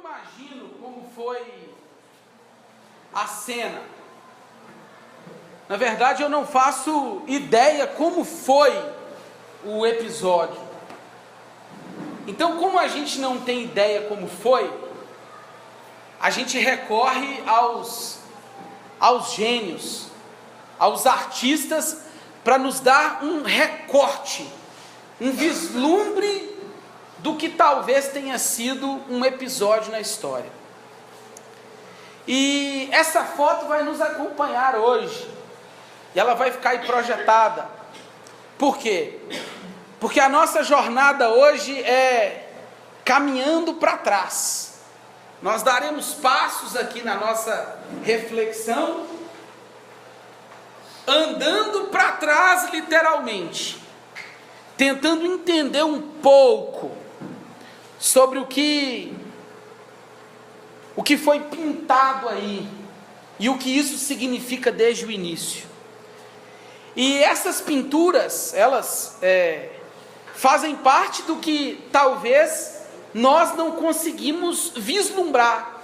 imagino como foi a cena. Na verdade, eu não faço ideia como foi o episódio. Então, como a gente não tem ideia como foi, a gente recorre aos gênios, aos artistas, para nos dar um recorte, um vislumbre do que talvez tenha sido um episódio na história. E essa foto vai nos acompanhar hoje, e ela vai ficar aí projetada. Por quê? Porque a nossa jornada hoje é caminhando para trás. Nós daremos passos aqui na nossa reflexão, andando para trás literalmente, tentando entender um pouco sobre o que foi pintado aí e o que isso significa desde o início. E essas pinturas, elas fazem parte do que talvez nós não conseguimos vislumbrar,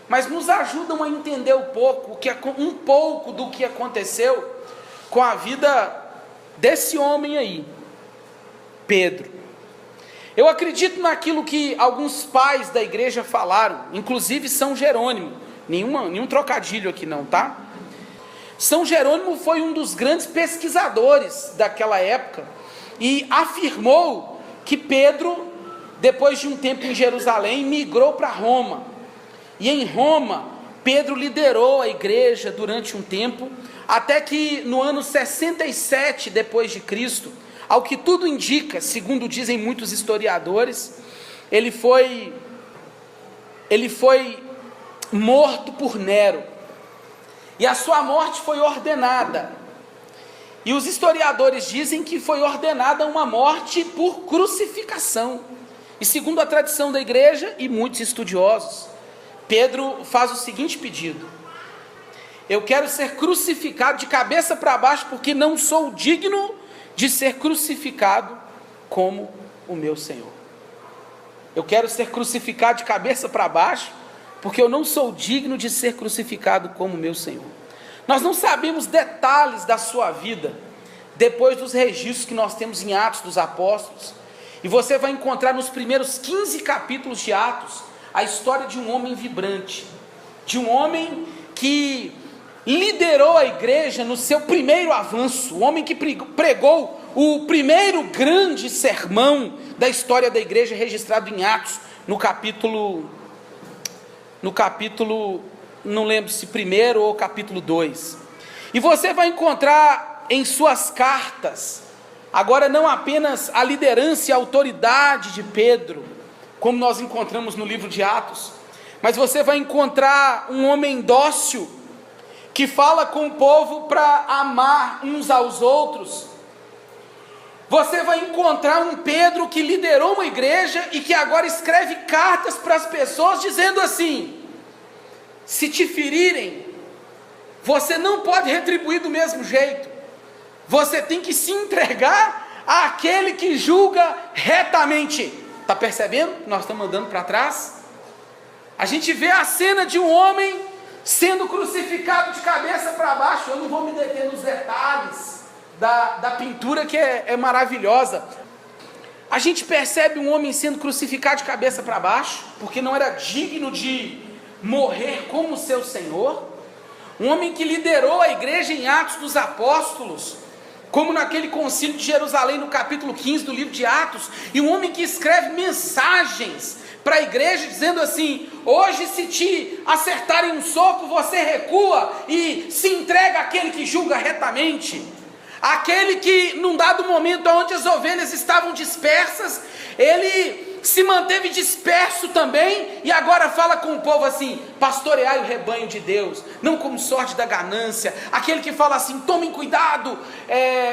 mas nos ajudam a entender um pouco do que aconteceu com a vida desse homem aí, Pedro. Eu acredito naquilo que alguns pais da igreja falaram, inclusive São Jerônimo, nenhum trocadilho aqui não, tá? São Jerônimo foi um dos grandes pesquisadores daquela época e afirmou que Pedro, depois de um tempo em Jerusalém, migrou para Roma. E em Roma, Pedro liderou a igreja durante um tempo, até que no ano 67 depois de Cristo, ao que tudo indica, segundo dizem muitos historiadores, ele foi morto por Nero. E a sua morte foi ordenada. E os historiadores dizem que foi ordenada uma morte por crucificação. E segundo a tradição da igreja e muitos estudiosos, Pedro faz o seguinte pedido: eu quero ser crucificado de cabeça para baixo, porque não sou digno de ser crucificado como o meu Senhor. Eu quero ser crucificado de cabeça para baixo, porque eu não sou digno de ser crucificado como o meu Senhor. Nós não sabemos detalhes da sua vida, depois dos registros que nós temos em Atos dos Apóstolos, e você vai encontrar nos primeiros 15 capítulos de Atos, a história de um homem vibrante, de um homem que liderou a igreja no seu primeiro avanço, o homem que pregou o primeiro grande sermão da história da igreja, registrado em Atos, no capítulo, não lembro se primeiro ou capítulo 2, e você vai encontrar em suas cartas, agora não apenas a liderança e a autoridade de Pedro, como nós encontramos no livro de Atos, mas você vai encontrar um homem dócil, que fala com o povo para amar uns aos outros. Você vai encontrar um Pedro que liderou uma igreja e que agora escreve cartas para as pessoas dizendo assim: se te ferirem, você não pode retribuir do mesmo jeito, você tem que se entregar àquele que julga retamente. Está percebendo? Nós estamos andando para trás. A gente vê a cena de um homem sendo crucificado de cabeça para baixo. Eu não vou me deter nos detalhes da pintura, que é maravilhosa. A gente percebe um homem sendo crucificado de cabeça para baixo, porque não era digno de morrer como seu Senhor. Um homem que liderou a igreja em Atos dos Apóstolos, como naquele concílio de Jerusalém, no capítulo 15 do livro de Atos, e um homem que escreve mensagens para a igreja, dizendo assim: hoje se te acertarem um soco, você recua e se entrega àquele que julga retamente, aquele que num dado momento onde as ovelhas estavam dispersas, ele se manteve disperso também, e agora fala com o povo assim: pastoreai o rebanho de Deus, não como sorte da ganância. Aquele que fala assim: tomem cuidado,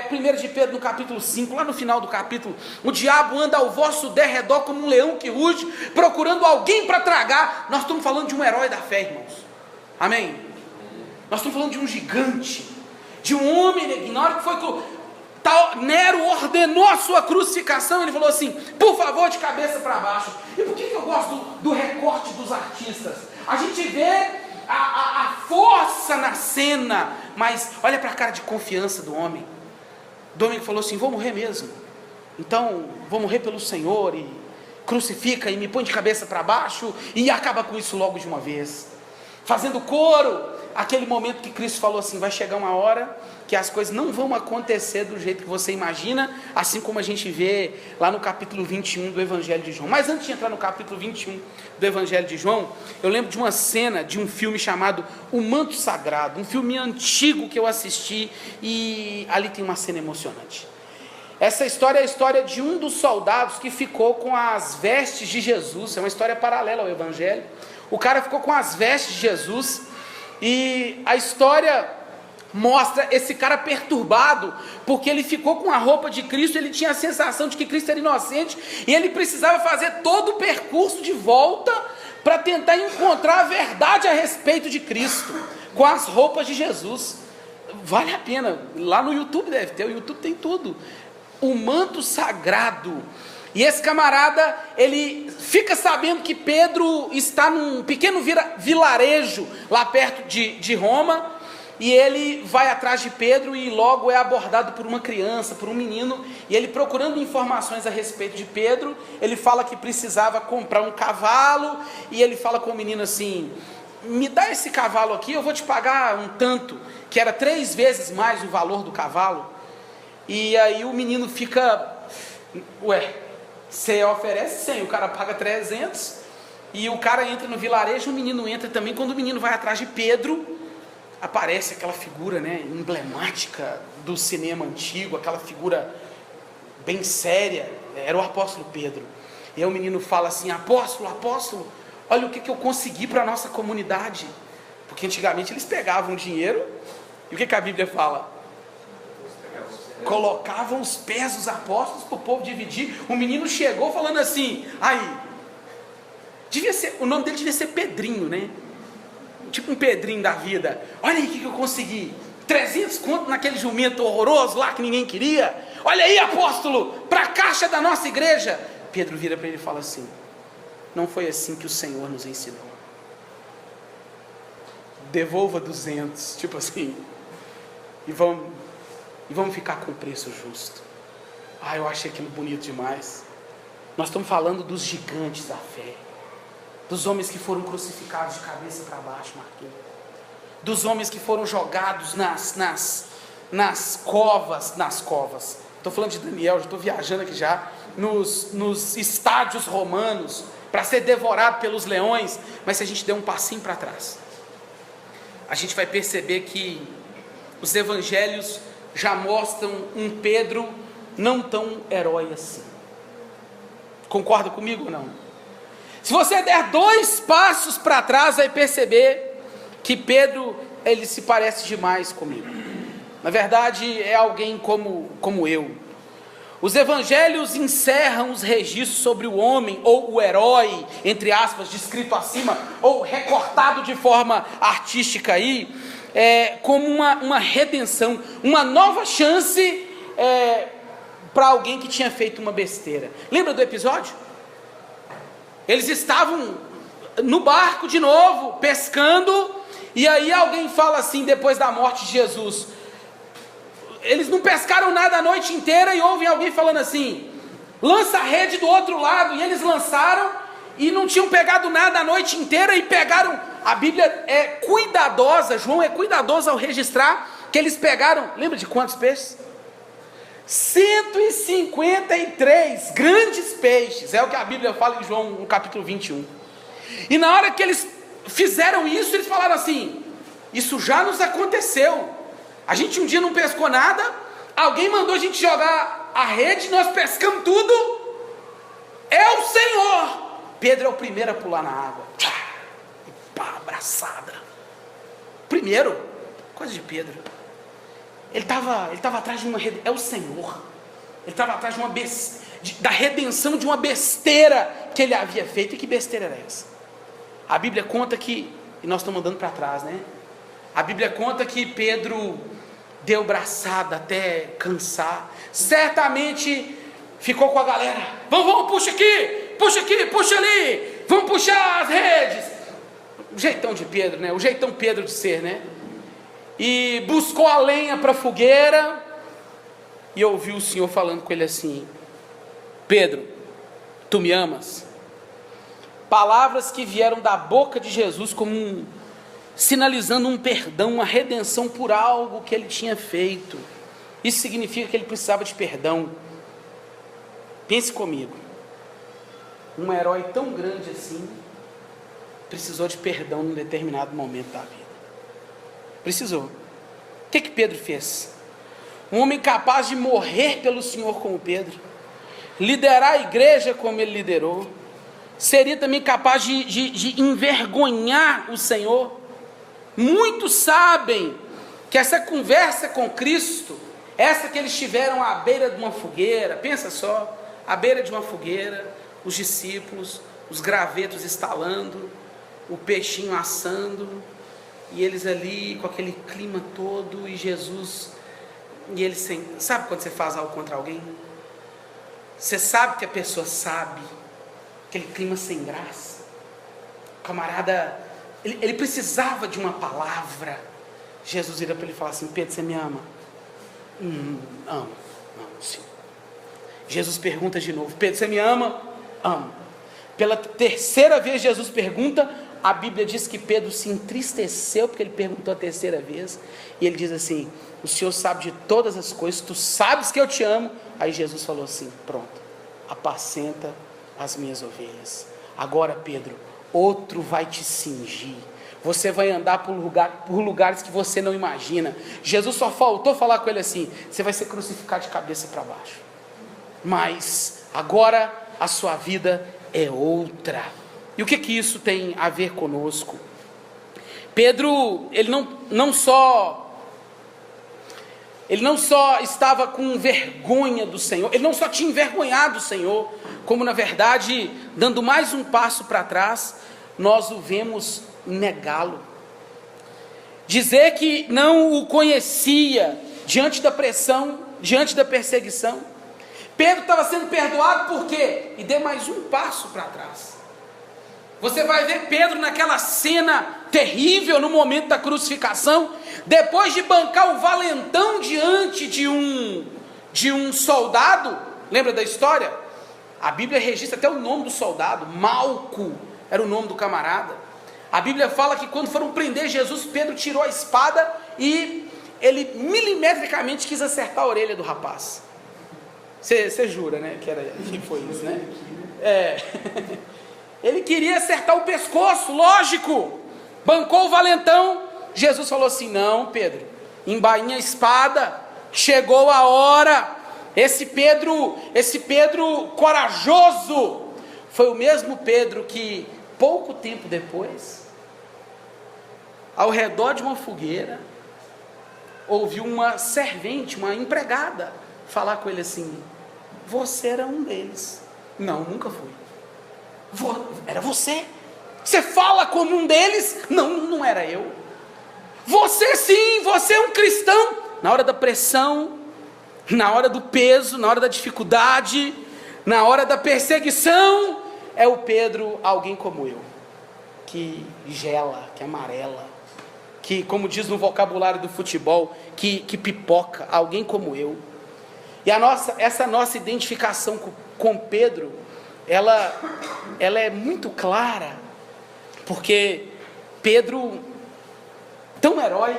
1 de Pedro no capítulo 5, lá no final do capítulo, o diabo anda ao vosso derredor como um leão que ruge, procurando alguém para tragar. Nós estamos falando de um herói da fé, irmãos, amém? Nós estamos falando de um gigante, de um homem, na hora que foi Nero ordenou a sua crucificação, ele falou assim: por favor, de cabeça para baixo. E por que eu gosto do recorte sorte dos artistas. A gente vê a força na cena, mas olha para a cara de confiança do homem. Do homem que falou assim: vou morrer mesmo, então vou morrer pelo Senhor, e crucifica e me põe de cabeça para baixo e acaba com isso logo de uma vez. Fazendo coro, aquele momento que Cristo falou assim: vai chegar uma hora que as coisas não vão acontecer do jeito que você imagina, assim como a gente vê lá no capítulo 21 do Evangelho de João. Mas antes de entrar no capítulo 21 do Evangelho de João, eu lembro de uma cena de um filme chamado O Manto Sagrado, um filme antigo que eu assisti, e ali tem uma cena emocionante. Essa história é a história de um dos soldados que ficou com as vestes de Jesus. É uma história paralela ao Evangelho. O cara ficou com as vestes de Jesus, e a história mostra esse cara perturbado, porque ele ficou com a roupa de Cristo. Ele tinha a sensação de que Cristo era inocente, e ele precisava fazer todo o percurso de volta para tentar encontrar a verdade a respeito de Cristo, com as roupas de Jesus. Vale a pena, lá no YouTube deve ter, o YouTube tem tudo. O Manto Sagrado. E esse camarada, ele fica sabendo que Pedro está num pequeno vilarejo lá perto de Roma, e ele vai atrás de Pedro, e logo é abordado por uma criança, por um menino, e ele, procurando informações a respeito de Pedro, ele fala que precisava comprar um cavalo, e ele fala com o menino assim: me dá esse cavalo aqui, eu vou te pagar um tanto, que era 3 vezes mais o valor do cavalo. E aí o menino fica: ué, você oferece 100, o cara paga 300, e o cara entra no vilarejo, o menino entra também. Quando o menino vai atrás de Pedro, aparece aquela figura, né, emblemática do cinema antigo, aquela figura bem séria, era o apóstolo Pedro. E aí o menino fala assim: apóstolo, olha o que eu consegui para a nossa comunidade. Porque antigamente eles pegavam dinheiro, e o que a Bíblia fala? Colocavam os pés dos apóstolos para o povo dividir. O menino chegou falando assim: aí, o nome dele devia ser Pedrinho, né? Tipo um Pedrinho da vida. Olha aí o que eu consegui: 300 conto naquele jumento horroroso lá que ninguém queria. Olha aí, apóstolo, para a caixa da nossa igreja. Pedro vira para ele e fala assim: não foi assim que o Senhor nos ensinou. Devolva 200, tipo assim, e vamos ficar com o preço justo. Eu achei aquilo bonito demais. Nós estamos falando dos gigantes da fé, dos homens que foram crucificados de cabeça para baixo, Marquinhos, dos homens que foram jogados nas covas. Estou falando de Daniel, já estou viajando aqui já, nos estádios romanos, para ser devorado pelos leões. Mas se a gente der um passinho para trás, a gente vai perceber que os evangelhos já mostram um Pedro não tão herói assim. Concorda comigo ou não? Se você der 2 passos para trás, vai perceber que Pedro, ele se parece demais comigo. Na verdade, é alguém como eu. Os evangelhos encerram os registros sobre o homem, ou o herói, entre aspas, descrito acima, ou recortado de forma artística aí, como uma redenção, uma nova chance para alguém que tinha feito uma besteira. Lembra do episódio? Eles estavam no barco de novo, pescando, e aí alguém fala assim, depois da morte de Jesus: eles não pescaram nada a noite inteira, e ouvem alguém falando assim: lança a rede do outro lado. E eles lançaram, e não tinham pegado nada a noite inteira, e pegaram. A Bíblia é cuidadosa, João é cuidadoso ao registrar que eles pegaram, lembra de quantos peixes? 153 grandes peixes, é o que a Bíblia fala em João, no capítulo 21. E na hora que eles fizeram isso, eles falaram assim: isso já nos aconteceu, a gente um dia não pescou nada, alguém mandou a gente jogar a rede, nós pescamos tudo, é o Senhor. Pedro é o primeiro a pular na água, e pá, abraçada. Primeiro, coisa de Pedro. Ele estava atrás de uma redenção, é o Senhor. Ele estava atrás da redenção de uma besteira que ele havia feito. E que besteira era essa? A Bíblia conta que, e nós estamos andando para trás, né? A Bíblia conta que Pedro deu braçada até cansar. Certamente ficou com a galera: vamos, puxa aqui, puxa ali, vamos puxa as redes. O jeitão de Pedro, né? O jeitão Pedro de ser, né? E buscou a lenha para a fogueira, e ouviu o Senhor falando com ele assim: Pedro, tu me amas? Palavras que vieram da boca de Jesus como sinalizando um perdão, uma redenção por algo que ele tinha feito. Isso significa que ele precisava de perdão. Pense comigo, um herói tão grande assim precisou de perdão num determinado momento da vida. Precisou. O que Pedro fez? Um homem capaz de morrer pelo Senhor como Pedro, liderar a igreja como ele liderou, seria também capaz de envergonhar o Senhor. Muitos sabem que essa conversa com Cristo, essa que eles tiveram à beira de uma fogueira, pensa só, à beira de uma fogueira, os discípulos, os gravetos estalando, o peixinho assando, e eles ali com aquele clima todo, e Jesus, e eles sem... Sabe quando você faz algo contra alguém? Você sabe que a pessoa sabe, aquele clima sem graça. O camarada, ele precisava de uma palavra. Jesus vira para ele e fala assim: Pedro, você me ama? Amo, sim. Jesus pergunta de novo: Pedro, você me ama? Amo. Pela terceira vez Jesus pergunta. A Bíblia diz que Pedro se entristeceu porque ele perguntou a terceira vez, e ele diz assim: o Senhor sabe de todas as coisas, tu sabes que eu te amo. Aí Jesus falou assim: pronto, apacenta as minhas ovelhas. Agora, Pedro, outro vai te cingir, você vai andar por lugares que você não imagina. Jesus só faltou falar com ele assim: você vai ser crucificado de cabeça para baixo, mas agora a sua vida é outra. E o que isso tem a ver conosco? Pedro, ele não só estava com vergonha do Senhor, ele não só tinha envergonhado o Senhor, como na verdade, dando mais um passo para trás, nós o vemos negá-lo, dizer que não o conhecia diante da pressão, diante da perseguição. Pedro estava sendo perdoado por quê? E dê mais um passo para trás. Você vai ver Pedro naquela cena terrível no momento da crucificação, depois de bancar o valentão diante de um soldado. Lembra da história? A Bíblia registra até o nome do soldado, Malco era o nome do camarada. A Bíblia fala que quando foram prender Jesus, Pedro tirou a espada e ele milimetricamente quis acertar a orelha do rapaz. Você jura, né, que foi isso, né? Ele queria acertar o pescoço, lógico. Bancou o valentão. Jesus falou assim: não, Pedro, embainha a espada, chegou a hora. Esse Pedro corajoso, foi o mesmo Pedro que pouco tempo depois, ao redor de uma fogueira, ouviu uma servente, uma empregada, falar com ele assim: você era um deles. Não, nunca fui. Era você? Você fala como um deles? Não, não era eu. Você sim, você é um cristão. Na hora da pressão, na hora do peso, na hora da dificuldade, na hora da perseguição, é o Pedro, alguém como eu, que gela, que amarela, que, como diz no vocabulário do futebol, que pipoca, alguém como eu. E essa nossa identificação com Pedro, ela é muito clara, porque Pedro, tão herói,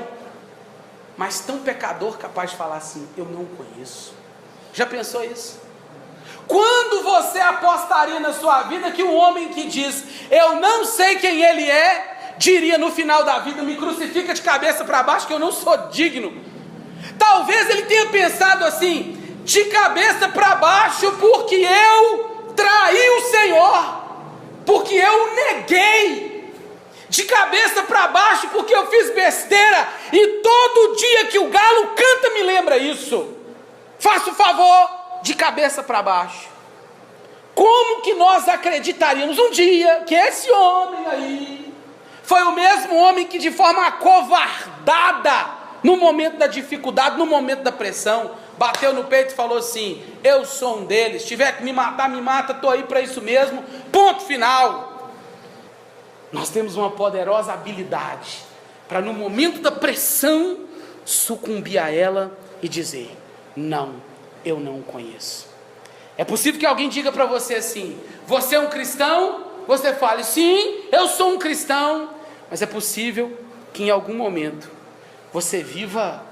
mas tão pecador, capaz de falar assim: eu não conheço. Já pensou isso? Quando você apostaria na sua vida que um homem que diz eu não sei quem ele é, diria no final da vida: me crucifica de cabeça para baixo que eu não sou digno? Talvez ele tenha pensado assim: de cabeça para baixo porque eu traí o Senhor, porque eu o neguei, de cabeça para baixo porque eu fiz besteira, e todo dia que o galo canta me lembra isso. Faça o favor, de cabeça para baixo. Como que nós acreditaríamos um dia que esse homem aí foi o mesmo homem que de forma acovardada, no momento da dificuldade, no momento da pressão, bateu no peito e falou assim: eu sou um deles, se tiver que me matar, me mata, estou aí para isso mesmo, ponto final. nós temos uma poderosa habilidade para, no momento da pressão, sucumbir a ela e dizer: não, eu não o conheço. É possível que alguém diga para você assim: você é um cristão? Você fale: sim, eu sou um cristão. Mas é possível que em algum momento você viva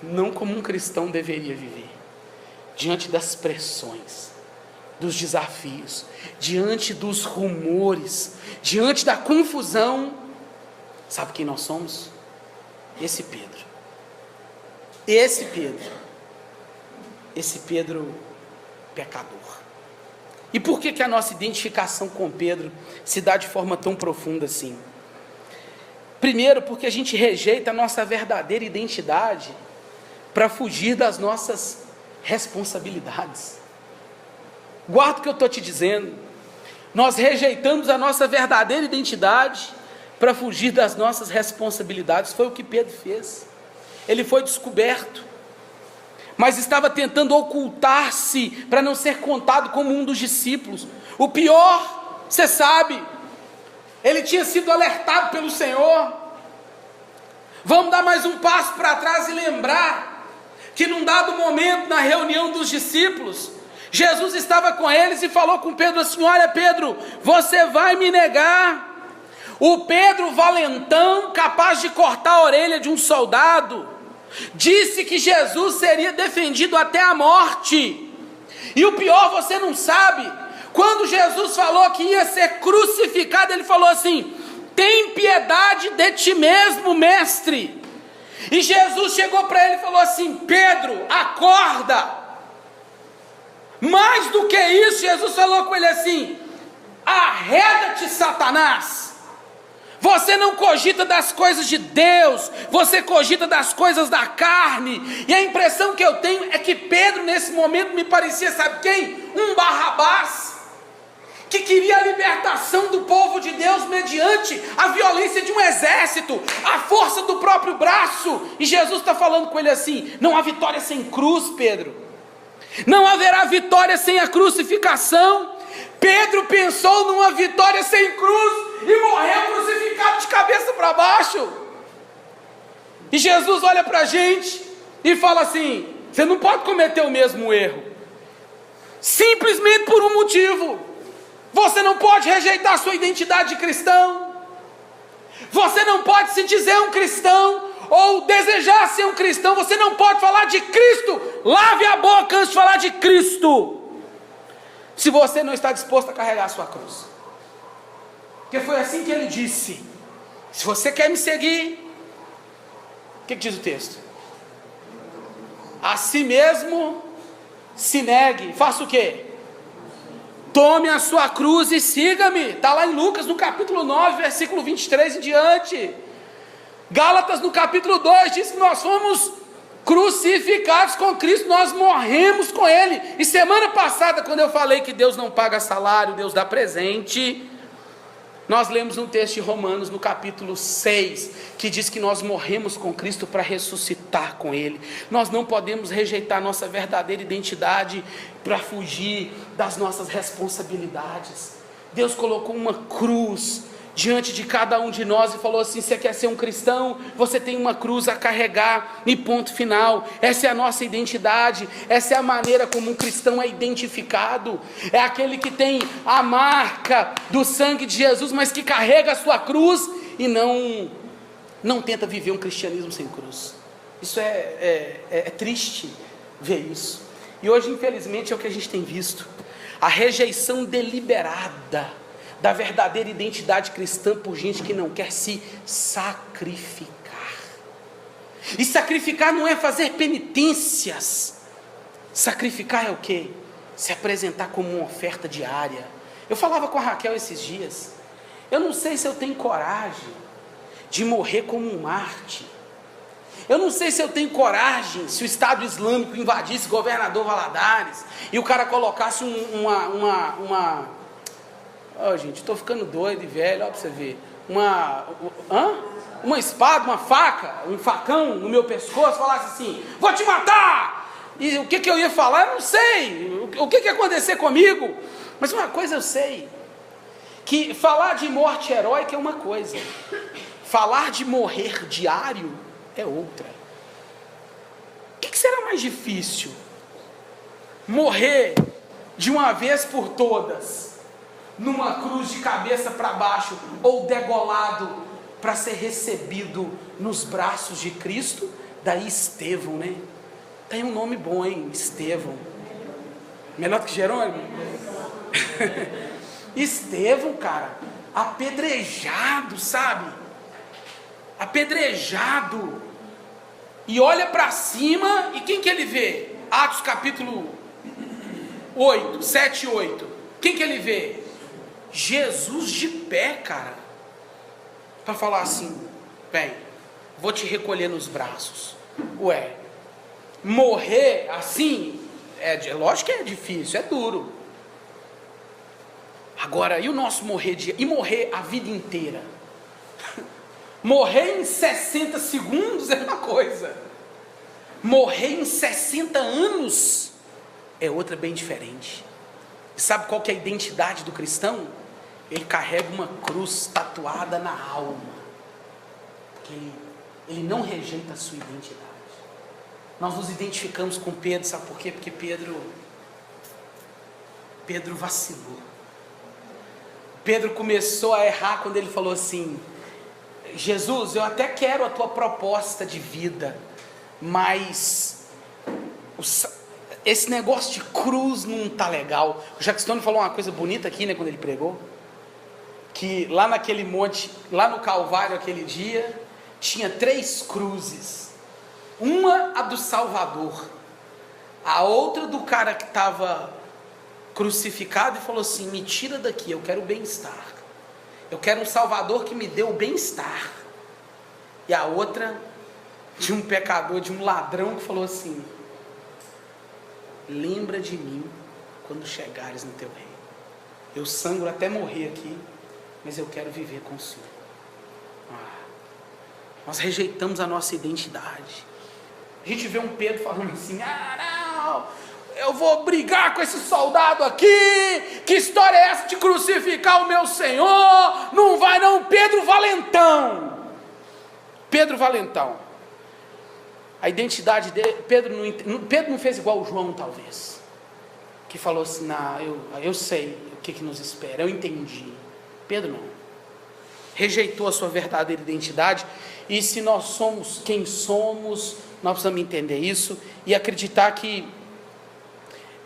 não como um cristão deveria viver, diante das pressões, dos desafios, diante dos rumores, diante da confusão. Sabe quem nós somos? Esse Pedro pecador. E por que a nossa identificação com Pedro se dá de forma tão profunda assim? Primeiro, porque a gente rejeita a nossa verdadeira identidade para fugir das nossas responsabilidades. Guarda o que eu estou te dizendo. Nós rejeitamos a nossa verdadeira identidade para fugir das nossas responsabilidades. Foi o que Pedro fez. Ele foi descoberto, mas estava tentando ocultar-se para não ser contado como um dos discípulos. O pior, você sabe, ele tinha sido alertado pelo Senhor. Vamos dar mais um passo para trás e lembrar que num dado momento, na reunião dos discípulos, Jesus estava com eles e falou com Pedro assim: olha, Pedro, você vai me negar. O Pedro valentão, capaz de cortar a orelha de um soldado, disse que Jesus seria defendido até a morte. E o pior, você não sabe, quando Jesus falou que ia ser crucificado, ele falou assim: tem piedade de ti mesmo, mestre. E Jesus chegou para ele e falou assim: Pedro, acorda. Mais do que isso, Jesus falou com ele assim: arreda-te, Satanás. Você não cogita das coisas de Deus, você cogita das coisas da carne. E a impressão que eu tenho é que Pedro nesse momento me parecia, sabe quem? Um Barrabás, que queria a libertação do povo de Deus mediante a violência de um exército, a força do próprio braço. E Jesus está falando com ele assim: não há vitória sem cruz, Pedro. Não haverá vitória sem a crucificação. Pedro pensou numa vitória sem cruz e morreu crucificado de cabeça para baixo. E Jesus olha para a gente e fala assim: você não pode cometer o mesmo erro, simplesmente por um motivo. Você não pode rejeitar a sua identidade de cristão. Você não pode se dizer um cristão ou desejar ser um cristão. Você não pode falar de Cristo. Lave a boca antes de falar de Cristo, se você não está disposto a carregar a sua cruz. Porque foi assim que ele disse: se você quer me seguir, o que diz o texto? A si mesmo se negue. Faça o quê? Tome a sua cruz e siga-me. Está lá em Lucas no capítulo 9, versículo 23 em diante. Gálatas no capítulo 2 diz que nós fomos crucificados com Cristo, nós morremos com Ele. E semana passada, quando eu falei que Deus não paga salário, Deus dá presente, nós lemos um texto de Romanos no capítulo 6, que diz que nós morremos com Cristo para ressuscitar com Ele. Nós não podemos rejeitar nossa verdadeira identidade para fugir das nossas responsabilidades. Deus colocou uma cruz diante de cada um de nós e falou assim: você quer ser um cristão? Você tem uma cruz a carregar, e ponto final. Essa é a nossa identidade, essa é a maneira como um cristão é identificado. É aquele que tem a marca do sangue de Jesus, mas que carrega a sua cruz e não tenta viver um cristianismo sem cruz. Isso é triste ver isso. E hoje, infelizmente, é o que a gente tem visto: a rejeição deliberada da verdadeira identidade cristã por gente que não quer se sacrificar. E sacrificar não é fazer penitências. Sacrificar é o quê? Se apresentar como uma oferta diária. Eu falava com a Raquel esses dias: eu não sei se eu tenho coragem de morrer como um mártir. Eu não sei se eu tenho coragem, se o Estado Islâmico invadisse Governador Valadares e o cara colocasse gente, estou ficando doido e velho, olha para você ver. Uma espada, uma faca, um facão no meu pescoço, falasse assim: vou te matar! E o que eu ia falar, eu não sei. O que ia acontecer comigo? Mas uma coisa eu sei: que falar de morte heróica é uma coisa, falar de morrer diário é outra. O que será mais difícil? Morrer de uma vez por todas, numa cruz de cabeça para baixo, ou degolado para ser recebido nos braços de Cristo? Daí Estevão, né? Tem um nome bom, hein? Estevão. Melhor do que Jerônimo? Estevão, cara, apedrejado, sabe? Apedrejado. E olha para cima, e quem que ele vê? Atos capítulo 8, 7 e 8. Quem que ele vê? Jesus de pé, cara. Para falar assim: bem, vou te recolher nos braços. Ué, morrer assim, lógico que é difícil, é duro. Agora, e o nosso morrer e morrer a vida inteira? Morrer em 60 segundos é uma coisa, morrer em 60 anos é outra bem diferente. E sabe qual que é a identidade do cristão? Ele carrega uma cruz tatuada na alma, porque ele não rejeita a sua identidade. Nós nos identificamos com Pedro, sabe por quê? Porque Pedro vacilou. Pedro começou a errar quando ele falou assim: Jesus, eu até quero a tua proposta de vida, mas esse negócio de cruz não está legal. O Jacques Stone falou uma coisa bonita aqui, né, quando ele pregou, que lá naquele monte, lá no Calvário aquele dia, tinha 3 cruzes. Uma a do Salvador, a outra do cara que estava crucificado e falou assim: me tira daqui, eu quero bem-estar, eu quero um Salvador que me dê o bem-estar. E a outra de um pecador, de um ladrão que falou assim: lembra de mim quando chegares no teu reino. Eu sangro até morrer aqui, mas eu quero viver com o Senhor. Nós rejeitamos a nossa identidade. A gente vê um Pedro falando assim: não, eu vou brigar com esse soldado aqui, que história é essa de crucificar o meu Senhor? Não vai não. Pedro Valentão, a identidade dele, Pedro não fez igual o João, talvez, que falou assim: não, eu sei o que nos espera, eu entendi. Pedro não, rejeitou a sua verdadeira identidade. E se nós somos quem somos, nós precisamos entender isso e acreditar que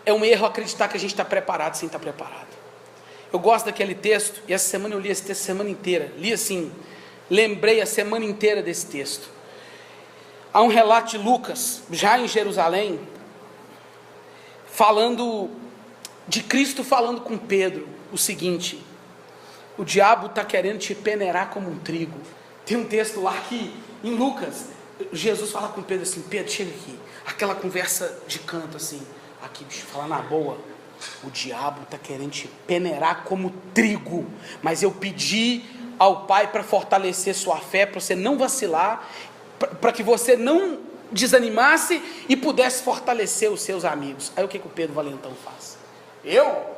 é um erro acreditar que a gente está preparado sem estar preparado. Eu gosto daquele texto, e essa semana eu li esse texto a semana inteira, li assim, lembrei a semana inteira desse texto. Há um relato de Lucas, já em Jerusalém, falando de Cristo, falando com Pedro o seguinte: o diabo está querendo te peneirar como um trigo. Tem um texto lá que, em Lucas, Jesus fala com Pedro assim: Pedro, chega aqui, aquela conversa de canto assim, aqui, bicho, fala na boa, o diabo está querendo te peneirar como trigo, mas eu pedi ao Pai para fortalecer sua fé, para você não vacilar, para que você não desanimasse e pudesse fortalecer os seus amigos. Aí o que o Pedro Valentão faz? Eu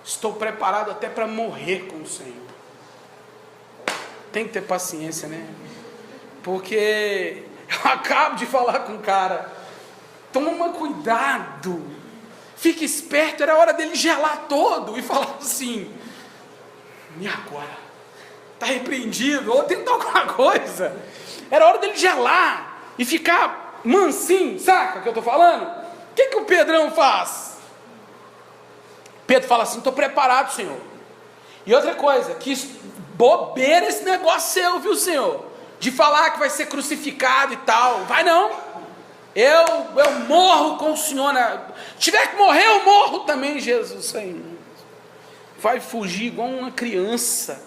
estou preparado até para morrer com o Senhor. Tem que ter paciência, né? Porque eu acabo de falar com o cara. Toma cuidado, fique esperto. Era hora dele gelar todo e falar assim: e agora? Está repreendido, ou tentar alguma coisa. Era hora dele gelar e ficar mansinho, saca o que eu estou falando? O que o Pedrão faz? Pedro fala assim: estou preparado, Senhor. E outra coisa, que bobeira esse negócio seu, viu, Senhor? De falar que vai ser crucificado e tal. Vai não. Eu morro com o Senhor. Se tiver que morrer, eu morro também, Jesus. Senhor. Vai fugir igual uma criança.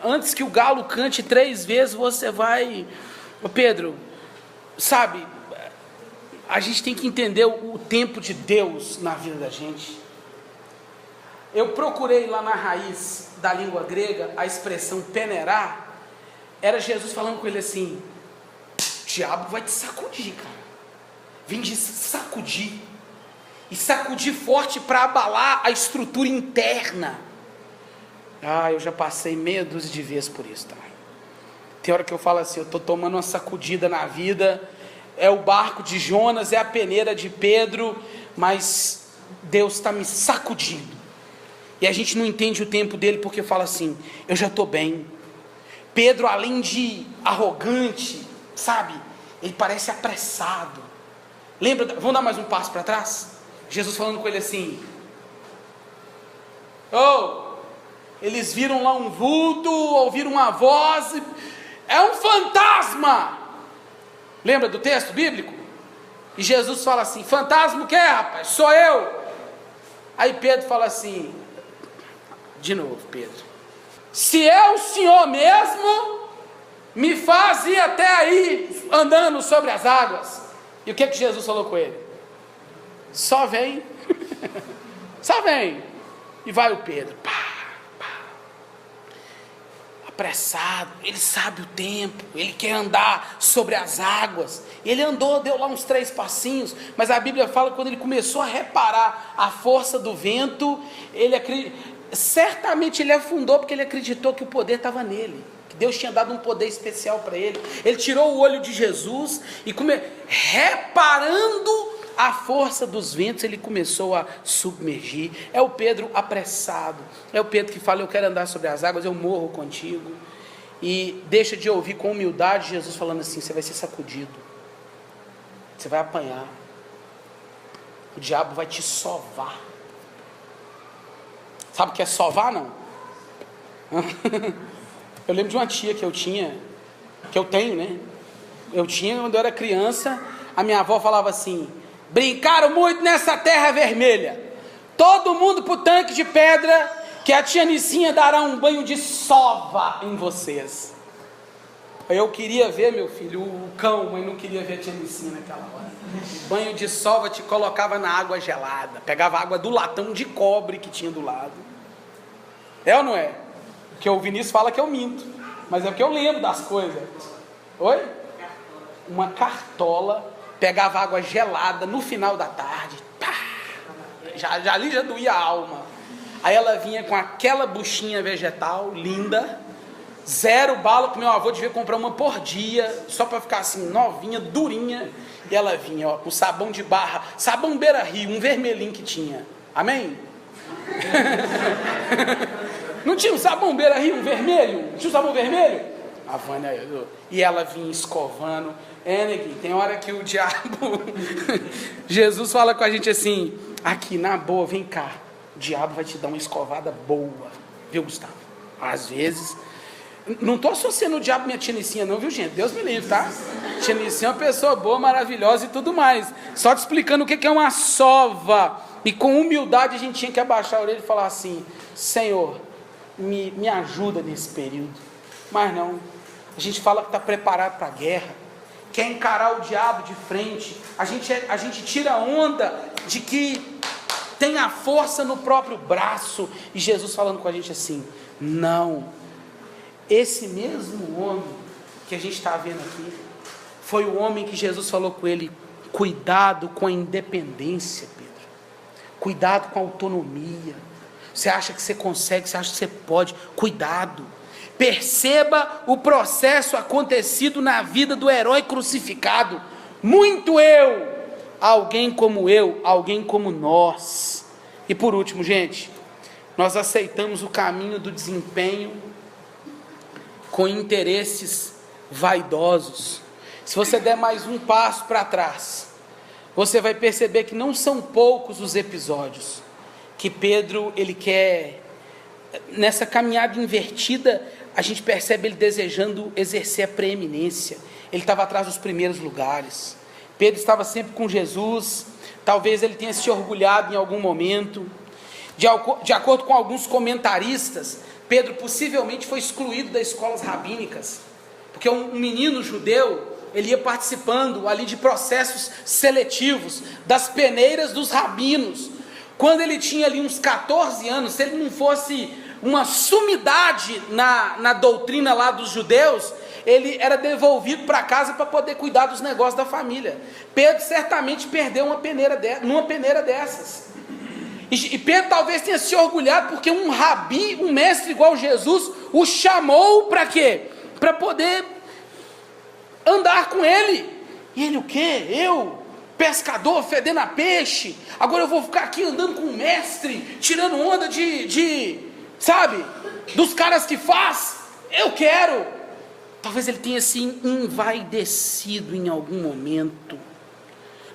Antes que o galo cante 3 vezes, você vai... Ô Pedro, sabe, a gente tem que entender o tempo de Deus na vida da gente. Eu procurei lá na raiz da língua grega a expressão peneirar. Era Jesus falando com ele assim: o diabo vai te sacudir, cara. Vem de sacudir. E sacudir forte para abalar a estrutura interna. Eu já passei meia dúzia de vezes por isso, tá? Tem hora que eu falo assim, eu estou tomando uma sacudida na vida, é o barco de Jonas, é a peneira de Pedro, mas Deus está me sacudindo. E a gente não entende o tempo dele porque fala assim, eu já estou bem. Pedro, além de arrogante, sabe, ele parece apressado. Lembra, vamos dar mais um passo para trás? Jesus falando com ele assim, eles viram lá um vulto, ouviram uma voz, é um fantasma. Lembra do texto bíblico? E Jesus fala assim, fantasma o que, rapaz? Sou eu. Aí Pedro fala assim, de novo Pedro, se é o Senhor mesmo, me faz ir até aí, andando sobre as águas. E o que Jesus falou com ele? Só vem. Só vem. E vai o Pedro, apressado, ele sabe o tempo, ele quer andar sobre as águas. Ele andou, deu lá uns 3 passinhos, mas a Bíblia fala que quando ele começou a reparar a força do vento, certamente ele afundou, porque ele acreditou que o poder estava nele, que Deus tinha dado um poder especial para ele. Ele tirou o olho de Jesus e reparando a força dos ventos, ele começou a submergir. É o Pedro apressado, é o Pedro que fala, eu quero andar sobre as águas, eu morro contigo. E deixa de ouvir com humildade Jesus falando assim, você vai ser sacudido, você vai apanhar, o diabo vai te sovar. Sabe o que é sovar, não? Eu lembro de uma tia que eu tinha, que eu tenho, né? Eu tinha quando eu era criança, a minha avó falava assim, brincaram muito nessa terra vermelha, todo mundo pro tanque de pedra, que a tia Nicinha dará um banho de sova em vocês. Eu queria ver, meu filho, o cão, mas não queria ver a tia Nicinha naquela hora. Banho de sova te colocava na água gelada, pegava a água do latão de cobre que tinha do lado. É ou não é? Porque o Vinícius fala que eu minto, mas é porque eu lembro das coisas. Oi? Uma cartola, pegava água gelada no final da tarde, ali já doía a alma. Aí ela vinha com aquela buchinha vegetal linda, 0 bala, que meu avô devia comprar uma por dia, só para ficar assim, novinha, durinha. E ela vinha, com sabão de barra, sabão Beira Rio, um vermelhinho que tinha. Amém? Não tinha um sabão Beira Rio, um vermelho? Não tinha um sabão vermelho? A Vânia, e ela vinha escovando. Neguinho, tem hora que o diabo, Jesus fala com a gente assim, aqui na boa, vem cá, o diabo vai te dar uma escovada boa, viu, Gustavo? Às vezes, não estou associando o diabo à minha tia Nicinha não, viu, gente? Deus me livre, tá? Tia Nicinha é uma pessoa boa, maravilhosa e tudo mais, só te explicando o que é uma sova. E com humildade a gente tinha que abaixar a orelha e falar assim, Senhor, me ajuda nesse período. Mas não, a gente fala que está preparado para a guerra, quer encarar o diabo de frente, a gente tira onda de que tem a força no próprio braço, e Jesus falando com a gente assim, não, esse mesmo homem que a gente está vendo aqui, foi o homem que Jesus falou com ele, cuidado com a independência, Pedro, cuidado com a autonomia, você acha que você consegue, você acha que você pode, cuidado, perceba o processo acontecido na vida do herói crucificado, muito eu, alguém como nós. E por último, gente, nós aceitamos o caminho do desempenho com interesses vaidosos. Se você der mais um passo para trás, você vai perceber que não são poucos os episódios que Pedro, ele quer, nessa caminhada invertida, a gente percebe ele desejando exercer a preeminência. Ele estava atrás dos primeiros lugares. Pedro estava sempre com Jesus. Talvez ele tenha se orgulhado em algum momento. De acordo com alguns comentaristas, Pedro possivelmente foi excluído das escolas rabínicas, porque um menino judeu, ele ia participando ali de processos seletivos, das peneiras dos rabinos. Quando ele tinha ali uns 14 anos, se ele não fosse uma sumidade na doutrina lá dos judeus, ele era devolvido para casa para poder cuidar dos negócios da família. Pedro certamente perdeu numa peneira dessas. E Pedro talvez tenha se orgulhado porque um rabi, um mestre igual Jesus, o chamou para quê? Para poder andar com ele. E ele o quê? Eu, pescador, fedendo a peixe, agora eu vou ficar aqui andando com o mestre, tirando onda sabe, dos caras que faz? Eu quero. Talvez ele tenha se envaidecido em algum momento.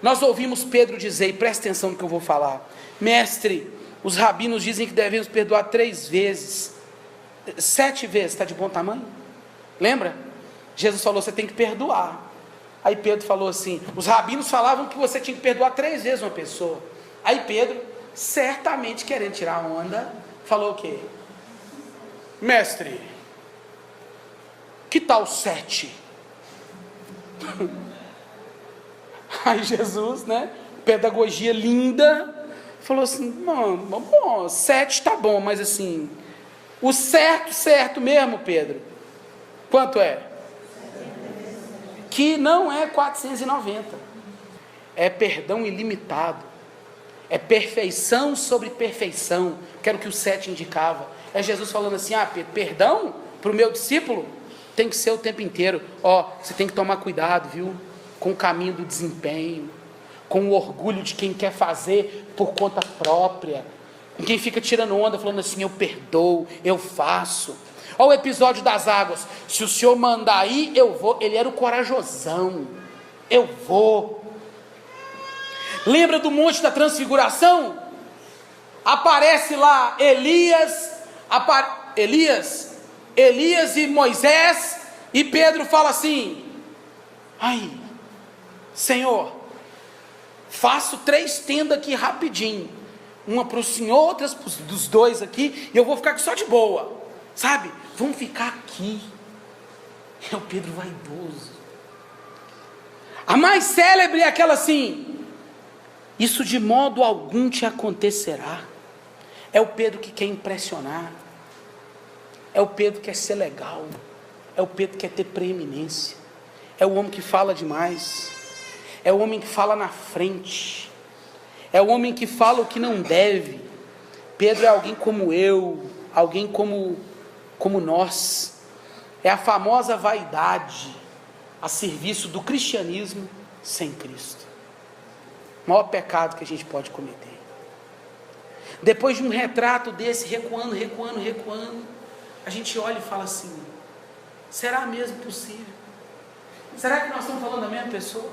Nós ouvimos Pedro dizer, e presta atenção no que eu vou falar: mestre, os rabinos dizem que devemos perdoar 3 vezes, 7 vezes, está de bom tamanho? Lembra? Jesus falou, você tem que perdoar. Aí Pedro falou assim, os rabinos falavam que você tinha que perdoar 3 vezes uma pessoa. Aí Pedro, certamente querendo tirar a onda, falou o quê? Mestre, que tal 7? Aí Jesus, né, pedagogia linda, falou assim, bom, 7 tá bom, mas assim, o certo mesmo, Pedro, quanto é? Que não é 490, é perdão ilimitado, é perfeição sobre perfeição, que era o que o 7 indicava. É Jesus falando assim, perdão para o meu discípulo tem que ser o tempo inteiro. Você tem que tomar cuidado, viu, com o caminho do desempenho, com o orgulho de quem quer fazer por conta própria, com quem fica tirando onda, falando assim, eu perdoo, eu faço. Olha o episódio das águas, se o Senhor mandar ir, eu vou. Ele era o corajosão, eu vou. Lembra do Monte da Transfiguração? Aparece lá Elias e Moisés, e Pedro fala assim, Senhor, faço 3 tendas aqui rapidinho, uma para o Senhor, outras dos 2 aqui, e eu vou ficar aqui só de boa, sabe, vamos ficar aqui. É o Pedro vaidoso. A mais célebre é aquela assim, isso de modo algum te acontecerá. É o Pedro que quer impressionar, é o Pedro que quer ser legal, é o Pedro que quer ter preeminência, é o homem que fala demais, é o homem que fala na frente, é o homem que fala o que não deve. Pedro é alguém como eu, alguém como nós, é a famosa vaidade a serviço do cristianismo sem Cristo, o maior pecado que a gente pode cometer. Depois de um retrato desse, recuando, a gente olha e fala assim, será mesmo possível? Será que nós estamos falando da mesma pessoa?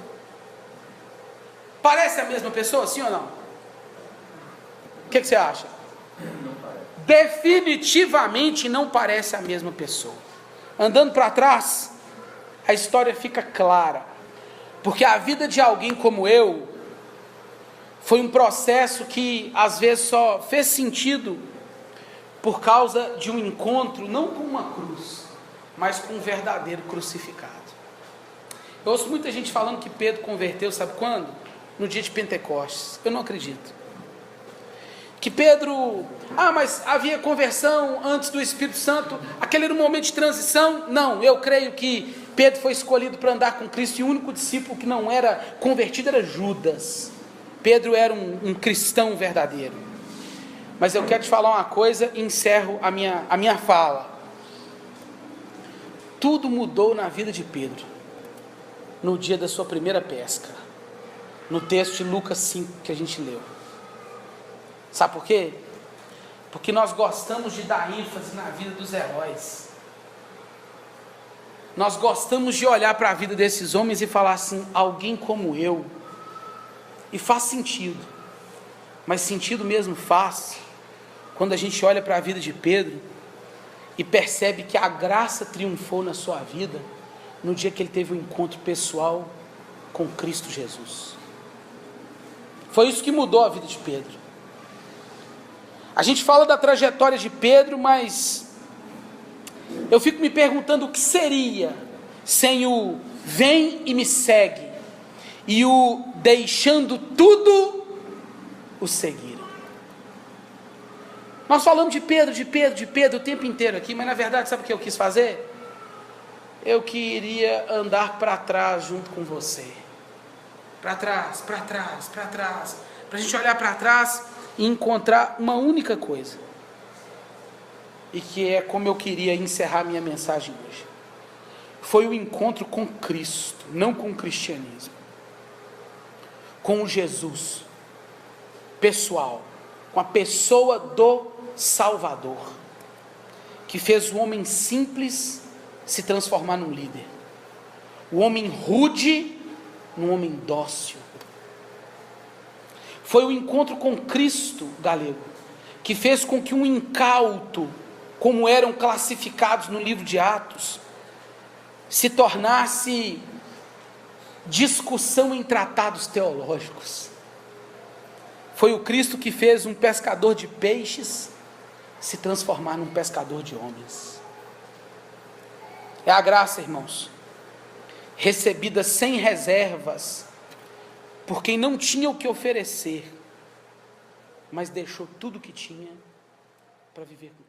Parece a mesma pessoa, sim ou não? O que você acha? Definitivamente não parece a mesma pessoa. Andando para trás, a história fica clara, porque a vida de alguém como eu foi um processo que às vezes só fez sentido por causa de um encontro, não com uma cruz, mas com um verdadeiro crucificado. Eu ouço muita gente falando que Pedro converteu, sabe quando? No dia de Pentecostes. Eu não acredito. Que Pedro, mas havia conversão antes do Espírito Santo, aquele era um momento de transição. Não, eu creio que Pedro foi escolhido para andar com Cristo, e o único discípulo que não era convertido era Judas. Pedro era um cristão verdadeiro. Mas eu quero te falar uma coisa e encerro a minha fala. Tudo mudou na vida de Pedro no dia da sua primeira pesca, no texto de Lucas 5 que a gente leu. Sabe por quê? Porque nós gostamos de dar ênfase na vida dos heróis. Nós gostamos de olhar para a vida desses homens e falar assim, alguém como eu. E faz sentido, mas sentido mesmo faz quando a gente olha para a vida de Pedro e percebe que a graça triunfou na sua vida no dia que ele teve um encontro pessoal com Cristo Jesus. Foi isso que mudou a vida de Pedro. A gente fala da trajetória de Pedro, mas eu fico me perguntando o que seria sem o vem e me segue e o deixando tudo o seguiram. Nós falamos de Pedro o tempo inteiro aqui, mas na verdade sabe o que eu quis fazer? Eu queria andar para trás junto com você, para trás, para a gente olhar para trás e encontrar uma única coisa, e que é como eu queria encerrar minha mensagem hoje. Foi o encontro com Cristo, não com o cristianismo, com Jesus pessoal, com a pessoa do Salvador, que fez o homem simples se transformar num líder, o homem rude num homem dócil. Foi o encontro com Cristo, galego, que fez com que um incauto, como eram classificados no livro de Atos, se tornasse discussão em tratados teológicos. Foi o Cristo que fez um pescador de peixes se transformar num pescador de homens. É a graça, irmãos, recebida sem reservas, por quem não tinha o que oferecer, mas deixou tudo o que tinha para viver com